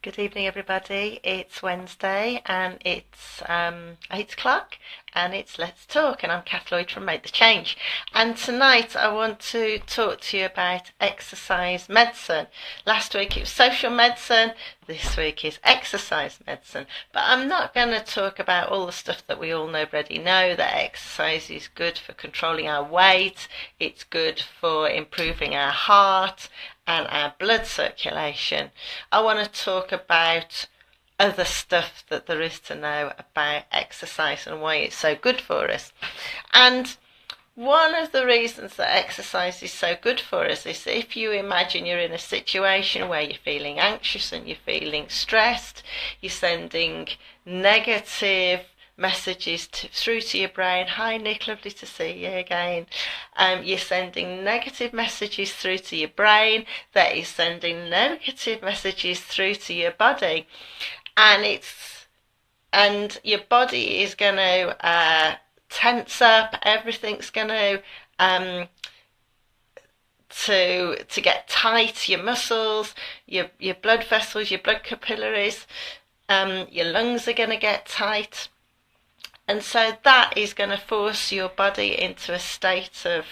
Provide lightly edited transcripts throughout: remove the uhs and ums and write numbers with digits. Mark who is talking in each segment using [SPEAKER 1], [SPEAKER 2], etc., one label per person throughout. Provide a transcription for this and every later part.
[SPEAKER 1] Good evening, everybody. It's Wednesday and it's 8 o'clock and it's Let's Talk, and I'm Kath Lloyd from Make the Change. And tonight I want to talk to you about exercise medicine. Last week it was social medicine, this week is exercise medicine. But I'm not going to talk about all the stuff that we all already know, that exercise is good for controlling our weight, it's good for improving our heart and our blood circulation. I want to talk about other stuff that there is to know about exercise and why it's so good for us. And one of the reasons that exercise is so good for us is if you imagine you're in a situation where you're feeling anxious and you're feeling stressed, you're sending negative messages through to your brain. Hi Nick, lovely to see you again. You're sending negative messages through to your brain that is sending negative messages through to your body, and your body is going to tense up. Everything's going to get tight. Your muscles, your blood vessels, your blood capillaries, your lungs are going to get tight. And so that is going to force your body into a state of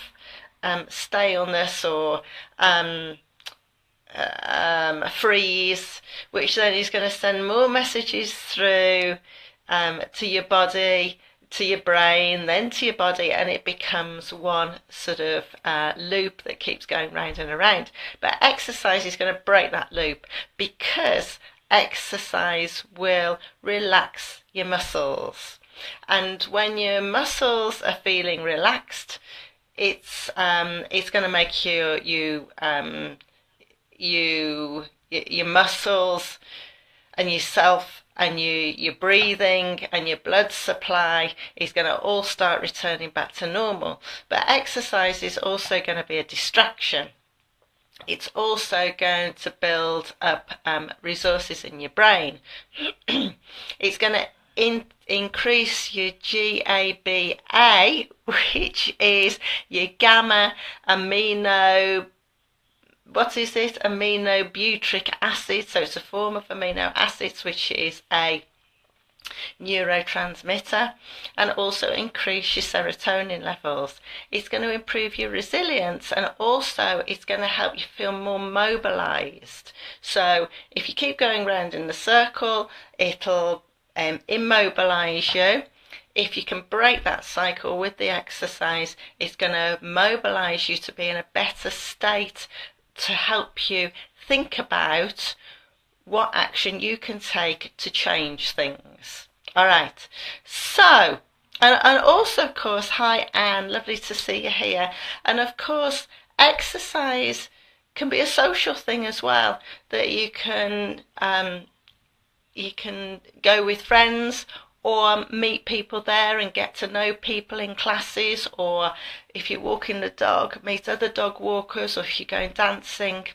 [SPEAKER 1] staleness or freeze, which then is going to send more messages through to your body, to your brain, then to your body, and it becomes one sort of loop that keeps going round and around. But exercise is going to break that loop, because exercise will relax your muscles. And when your muscles are feeling relaxed, it's going to make your muscles and yourself and your breathing and your blood supply is going to all start returning back to normal. But exercise is also going to be a distraction. It's also going to build up resources in your brain. It's going to increase your GABA, which is your gamma amino, aminobutyric acid. So it's a form of amino acids, which is a neurotransmitter, and also increase your serotonin levels. It's going to improve your resilience, and also it's going to help you feel more mobilized. So if you keep going round in the circle, it'll immobilize you. If you can break that cycle with the exercise, it's going to mobilize you to be in a better state to help you think about what action you can take to change things. All right. So, and also, of course, hi Anne, lovely to see you here. And of course, exercise can be a social thing as well, that you can go with friends or meet people there and get to know people in classes, or if you're walking the dog, meet other dog walkers, or if you're going dancing.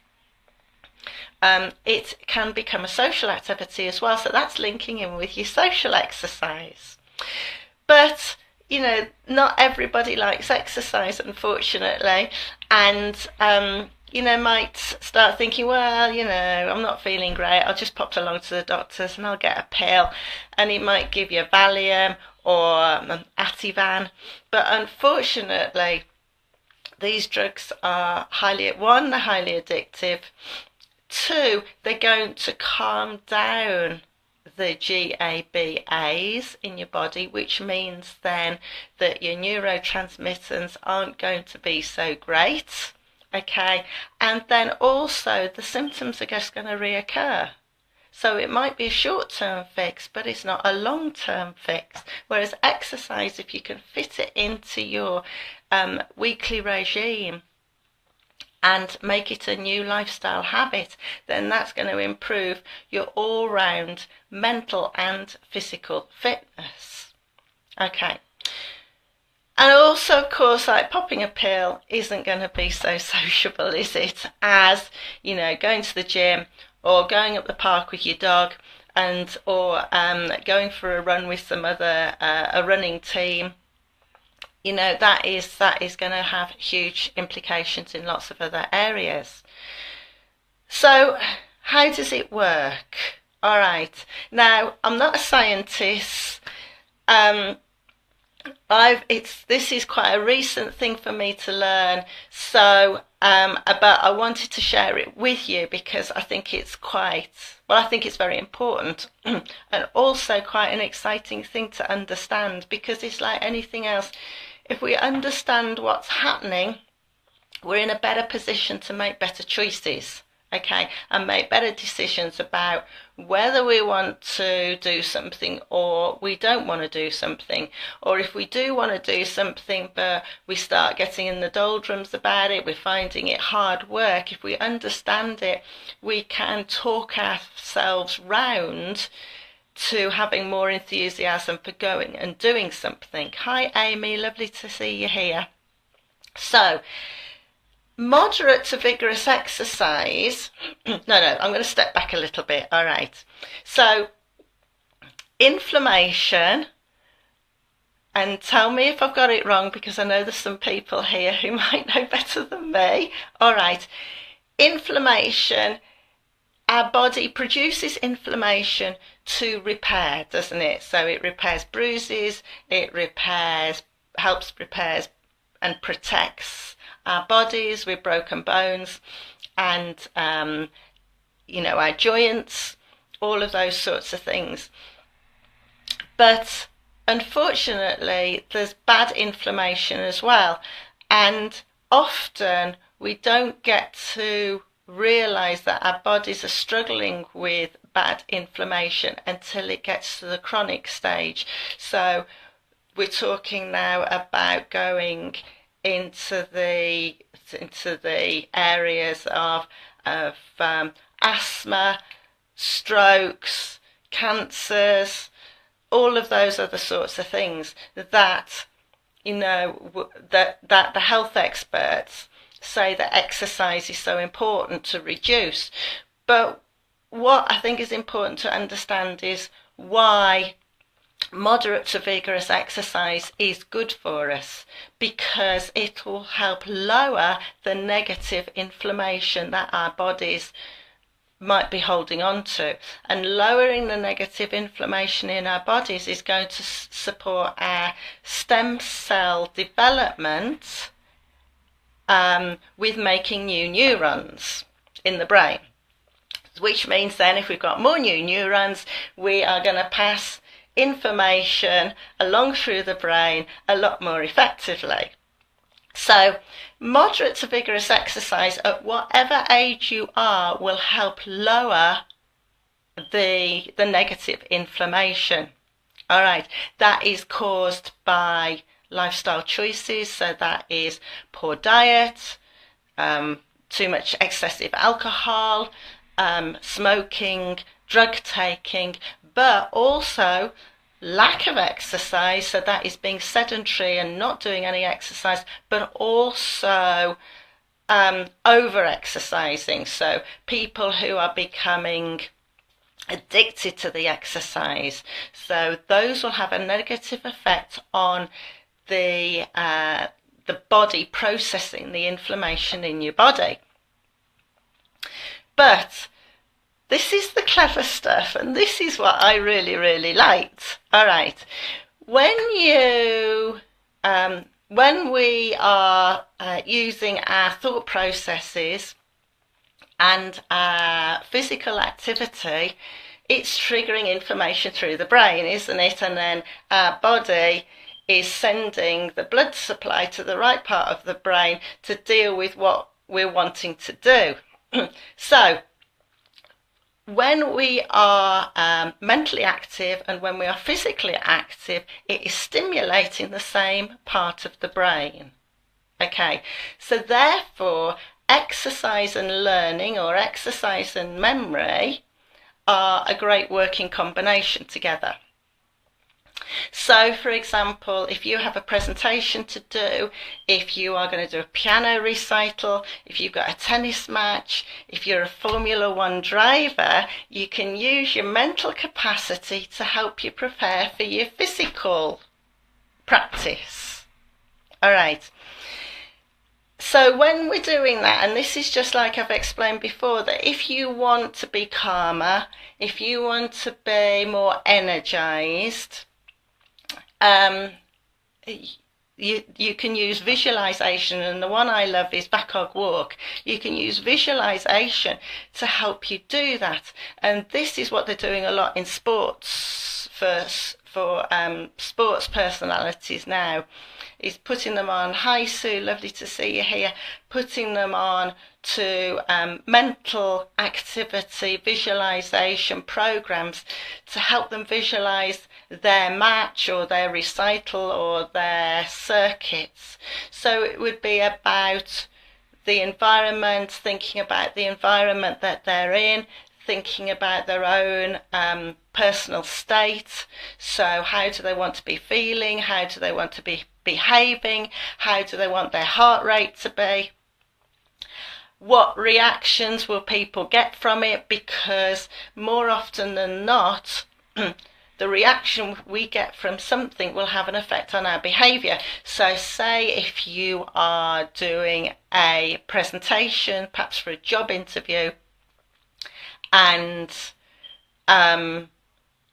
[SPEAKER 1] It can become a social activity as well, so that's linking in with your social exercise. But not everybody likes exercise, unfortunately, and might start thinking, well, I'm not feeling great, I'll just pop along to the doctor's and I'll get a pill, and it might give you Valium or Ativan. But unfortunately, these drugs are they're highly addictive. Two, they're going to calm down the GABAs in your body, which means then that your neurotransmitters aren't going to be so great. Okay, and then also the symptoms are just going to reoccur. So it might be a short-term fix, but it's not a long-term fix. Whereas exercise, if you can fit it into your weekly regime and make it a new lifestyle habit, then that's going to improve your all-round mental and physical fitness. Okay. And also, of course, like popping a pill isn't going to be so sociable, is it? As, going to the gym or going up the park with your dog, or going for a run with some other, a running team. That is going to have huge implications in lots of other areas. So how does it work? All right. Now, I'm not a scientist. Um, this is quite a recent thing for me to learn. So, but I wanted to share it with you because I think I think it's very important and also quite an exciting thing to understand because it's like anything else. If we understand what's happening, we're in a better position to make better choices, okay, and make better decisions about whether we want to do something or we don't want to do something, or if we do want to do something but we start getting in the doldrums about it, we're finding it hard work. If we understand it, we can talk ourselves round to having more enthusiasm for going and doing something. Hi Amy, lovely to see you here. So moderate to vigorous exercise. No, I'm going to step back a little bit. All right. So, inflammation, and tell me if I've got it wrong because I know there's some people here who might know better than me. All right. Inflammation, our body produces inflammation to repair, doesn't it? So, it repairs bruises, helps repairs and protects our bodies with broken bones and our joints, all of those sorts of things. But unfortunately there's bad inflammation as well, and often we don't get to realize that our bodies are struggling with bad inflammation until it gets to the chronic stage. So we're talking now about going into the areas of asthma, strokes, cancers, all of those other sorts of things that that the health experts say that exercise is so important to reduce. But what I think is important to understand is why moderate to vigorous exercise is good for us, because it will help lower the negative inflammation that our bodies might be holding on to. And lowering the negative inflammation in our bodies is going to support our stem cell development with making new neurons in the brain. Which means then if we've got more new neurons, we are going to pass information along through the brain a lot more effectively. So moderate to vigorous exercise at whatever age you are will help lower the negative inflammation. All right, that is caused by lifestyle choices. So that is poor diet, too much excessive alcohol, smoking, drug taking, but also lack of exercise. So that is being sedentary and not doing any exercise, but also over exercising. So people who are becoming addicted to the exercise. So those will have a negative effect on the body processing the inflammation in your body. But this is the clever stuff, and this is what I really, really liked. All right, when we are using our thought processes and our physical activity, it's triggering information through the brain, isn't it? And then our body is sending the blood supply to the right part of the brain to deal with what we're wanting to do. So when we are mentally active and when we are physically active, it is stimulating the same part of the brain. Okay, so therefore exercise and learning, or exercise and memory, are a great working combination together. So for example, if you have a presentation to do, if you are going to do a piano recital, if you've got a tennis match, if you're a Formula One driver, you can use your mental capacity to help you prepare for your physical practice. All right. So when we're doing that, and this is just like I've explained before, that if you want to be calmer, if you want to be more energized, um, you can use visualization, and the one I love is Bacog Walk. You can use visualization to help you do that, and this is what they're doing a lot in sports for sports personalities now, is putting them on. Hi Sue, lovely to see you here. Putting them on to mental activity visualization programs to help them visualize their match or their recital or their circuits. So it would be about the environment, thinking about the environment that they're in, thinking about their own personal state. So how do they want to be feeling? How do they want to be behaving? How do they want their heart rate to be? What reactions will people get from it? Because more often than not, the reaction we get from something will have an effect on our behaviour. So say if you are doing a presentation, perhaps for a job interview, and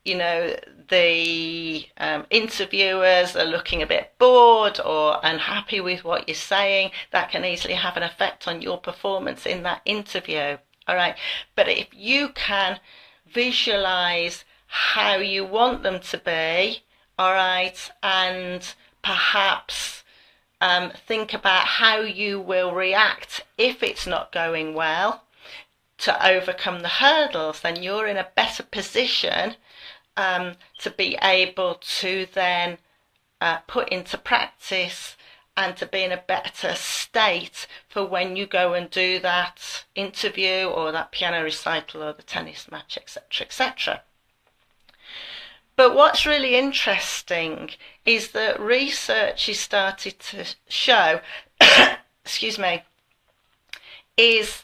[SPEAKER 1] you know, the interviewers are looking a bit bored or unhappy with what you're saying, that can easily have an effect on your performance in that interview. All right. But if you can visualize how you want them to be, all right, and perhaps think about how you will react if it's not going well to overcome the hurdles, then you're in a better position to be able to then put into practice and to be in a better state for when you go and do that interview or that piano recital or the tennis match, etc., etc. But what's really interesting is that research is started to show, excuse me, is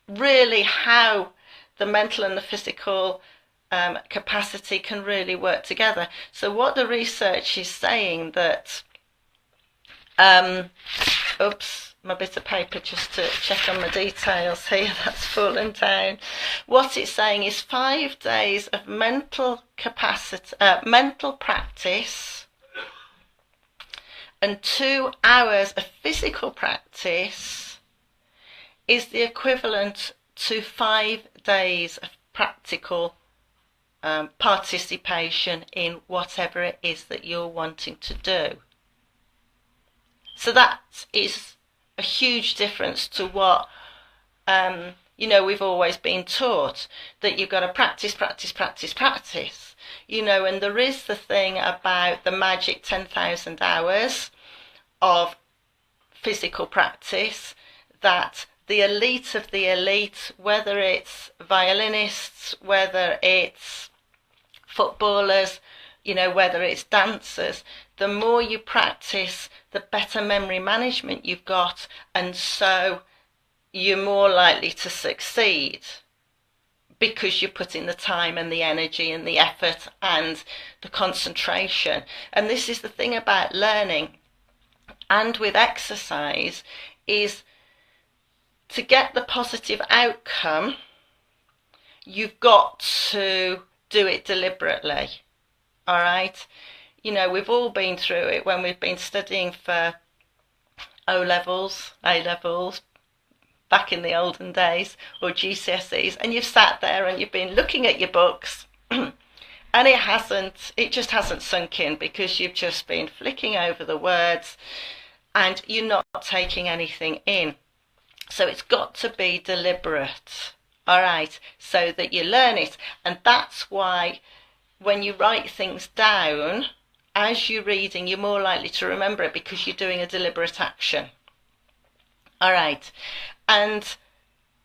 [SPEAKER 1] really how the mental and the physical capacity can really work together. So what the research is saying that, oops, my bit of paper just to check on my details here, that's fallen down. What it's saying is 5 days of mental capacity, mental practice, and 2 hours of physical practice is the equivalent to 5 days of practical participation in whatever it is that you're wanting to do. So that is a huge difference to what you know, we've always been taught, that you've got to practice, practice, practice, practice. You know, and there is the thing about the magic 10,000 hours of physical practice, that the elite of the elite, whether it's violinists, whether it's footballers, you know, whether it's dancers, the more you practice, the better memory management you've got, and so you're more likely to succeed because you're putting the time and the energy and the effort and the concentration. And this is the thing about learning and with exercise, is to get the positive outcome, you've got to do it deliberately. All right. You know, we've all been through it when we've been studying for O-levels, A-levels, back in the olden days, or GCSEs, and you've sat there and you've been looking at your books and it just hasn't sunk in because you've just been flicking over the words and you're not taking anything in. So it's got to be deliberate, all right, so that you learn it. And that's why when you write things down, as you're reading, you're more likely to remember it because you're doing a deliberate action. All right. And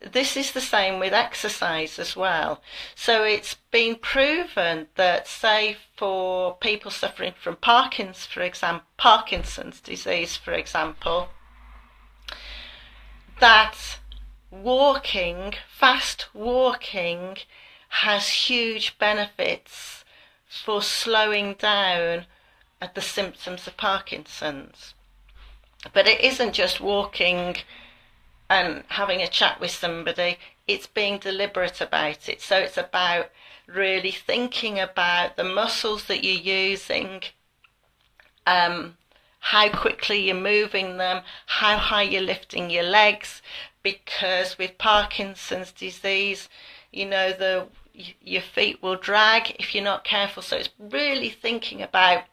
[SPEAKER 1] this is the same with exercise as well. So it's been proven that, say, for people suffering from Parkinson's disease, for example, that walking, fast walking, has huge benefits for slowing down the symptoms of Parkinson's. But it isn't just walking and having a chat with somebody, it's being deliberate about it. So it's about really thinking about the muscles that you're using, how quickly you're moving them, how high you're lifting your legs, because with Parkinson's disease, your feet will drag if you're not careful. So it's really thinking about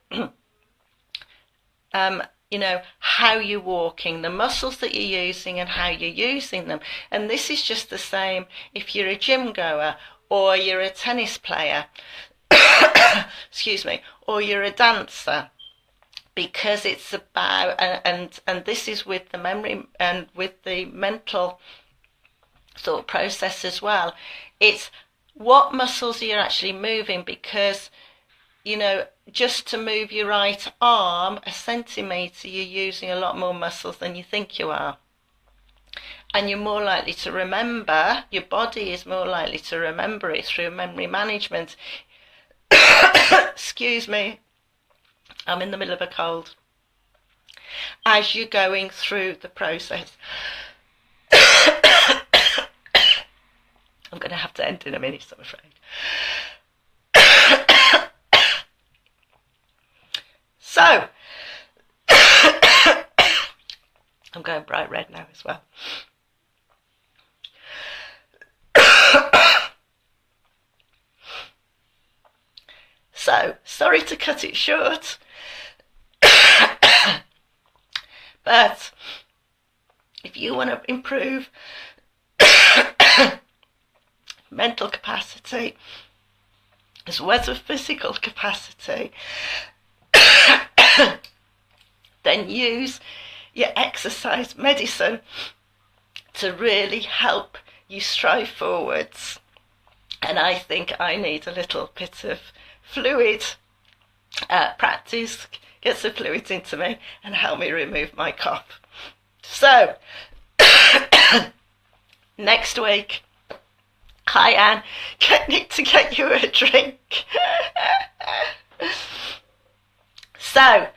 [SPEAKER 1] how you're walking, the muscles that you're using and how you're using them. And this is just the same if you're a gym goer or you're a tennis player, excuse me, or you're a dancer, because it's about, and this is with the memory and with the mental thought process as well. It's what muscles you're actually moving, because just to move your right arm a centimetre, you're using a lot more muscles than you think you are. And you're more likely to remember, your body is more likely to remember it through memory management. Excuse me, I'm in the middle of a cold. As you're going through the process. I'm going to have to end in a minute, I'm afraid. So, I'm going bright red now as well. So, sorry to cut it short, but if you want to improve mental capacity as well as physical capacity, then use your exercise medicine to really help you strive forwards. And I think I need a little bit of fluid practice, get some fluid into me and help me remove my cough. So, next week, hi Anne, need to get you a drink. So,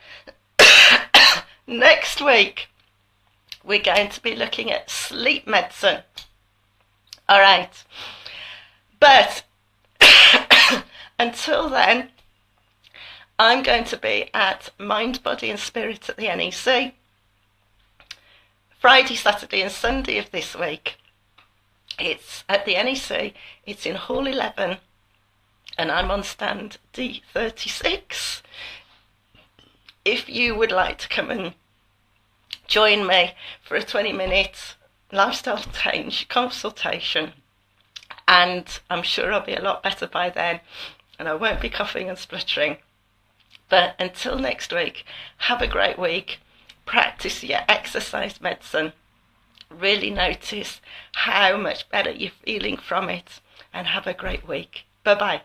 [SPEAKER 1] next week, we're going to be looking at sleep medicine. All right. But until then, I'm going to be at Mind, Body and Spirit at the NEC. Friday, Saturday and Sunday of this week. It's at the NEC. It's in Hall 11. And I'm on stand D36. If you would like to come and join me for a 20-minute lifestyle change consultation, and I'm sure I'll be a lot better by then and I won't be coughing and spluttering. But until next week, have a great week. Practice your exercise medicine. Really notice how much better you're feeling from it, and have a great week. Bye-bye.